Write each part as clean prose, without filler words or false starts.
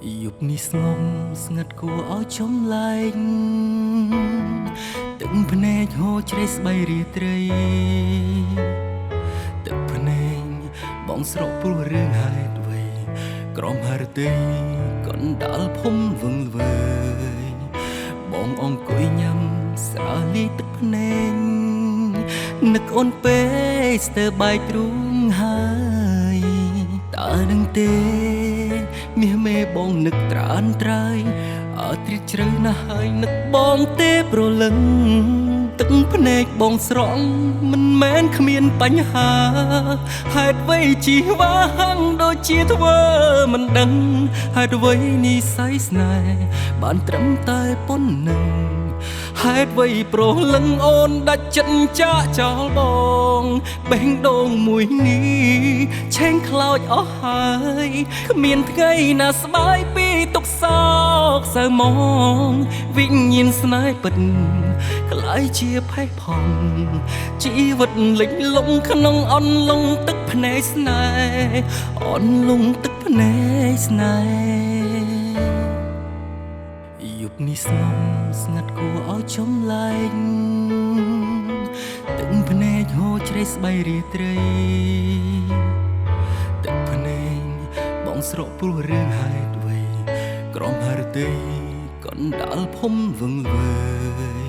យប់នេះស្ងប់ស្ងាត់គួរឲ្យចំលែងទឹកភ្នែកហូរជ្រេះស្បៃរាត្រីទឹកភ្នែកបងស្រកព្រោះរឿងហេតុអ្វីក្រំហរតីកណ្ដាលភុំវឹងវើយបងអង្គុយញ៉ាំស្រាលីទឹកភ្នែកនឹកអូនពេស្ទើបាយទ្រូងហើយតើនឹងទេមាសមេបងនឹកត្រានត្រៃអើត្រៀតជ្រៅណាស់ហើយនឹកបងទេប្រលឹងទឹកភ្នែកបងស្រង់មិនមែនគ្មានបញ្ហាហេតុអ្វីជីវ៉ាហាំងដូចជាធ្វើមិនដឹងហេតុអ្វីនិស្ស័យស្នេហ៍បានត្រឹមតែប៉ុណ្្នឹងហេតុអ្វីប្រលឹងអូនដាច់ចិត្តចាកចោលបងបេះដូងមួយនេះឆេងខ្លោចអស់ហើយគ្មានថ្ងៃណាស្បាយពីទុកសោកសៅមងវិញ្ញាណស្នេហ៍ពិតក្លាយជាផេះផង់ជីវិតលិចលង់ក្នុងអន្លង់ទឹកភ្នែកស្នេហ៍អន្លង់ទឹកភ្នែកស្នេហ៍យប់នេះស្ងប់ស្ងាត់គួរឲ្យចំលែងទឹកភ្នែកហូរជ្រេះស្បៃរាត្រីទឹកភ្នែកបងស្រកព្រោះរឿងហេតុអ្វីក្រំហរតីកណ្ដាលភុំវឹងវើយ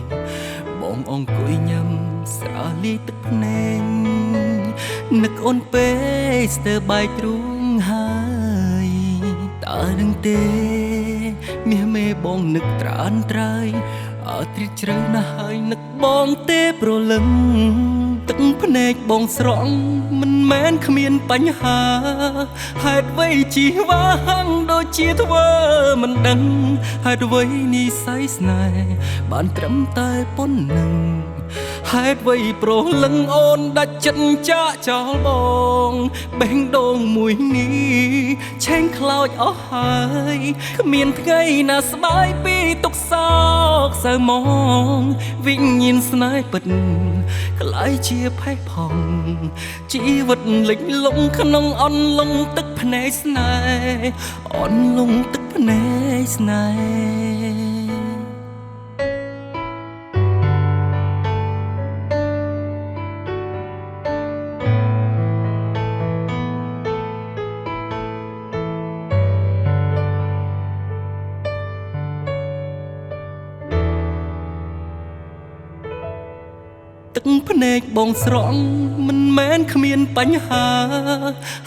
បងអង្គុយញ៉ាំស្រាលីទឹកភ្នែកនឹកអូនពេស្ទើបាយទ្រូងហើយតើនឹងទេមាសមេបងនឹកត្រានត្រៃអើត្រៀតជ្រៅណាស់ហើយនឹកបងទេប្រលឹងទឹកភ្នែកបងស្រង់មិនមែនគ្មានបញ្ហាហេតុអ្វីជីវ៉ាហាំងដូចជាធ្វើមិនដឹងហេតុអ្វីនិស្ស័យស្នេហ៍បានត្រឹមតែប៉ុណ្្នឹងហេតុអ្វីប្រលឹងអូនដាច់ចិត្តចាកចោលបងបេះដូងមួយនេះឆេងខ្លោចអស់ហើយគ្មានថ្ងៃណាស្បាយពីទុកសោកសៅមងវិញ្ញាណស្នេហ៍ពិតក្លាយជាផេះផង់ជីវិតលិចលង់ក្នុងអន្លង់ទឹកភ្នែកស្នេហ៍អន្លង់ទឹកភ្នែកស្នេហ៍ទឹកភ្នែកបងស្រង់មិនមែនគ្មានបញ្ហា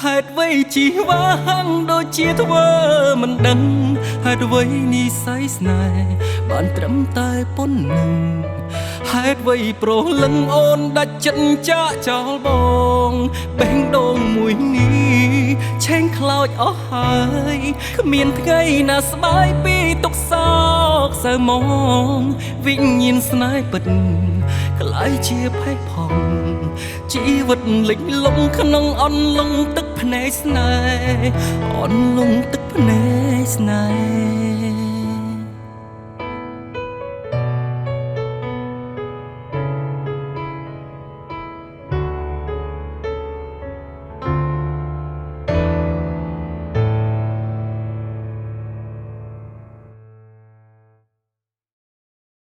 ហេតុអ្វីជីវ៉ាហាំងដូចជាធ្វើមិនដឹងហេតុអ្វីនិស្ស័យស្នេហ៍បានត្រឹមតែប៉ុណ្្នឹងហេតុអ្វីប្រលឹងអូនដាច់ចិត្តចាកចោលបងបេះដូងមួយនេះឆេងខ្លោចអស់ហើយគ្មានថ្ងៃណាស្បាយពីទុកសោកសៅមងវិញ្ញាណស្នេហ៍ពិតក្លាយជាផេះផង់ជីវិតលិចលង់ក្នុងអន្លង់ទឹកភ្នែកស្នេហ៍អន្លង់ទឹកភ្នែកស្នេហ៍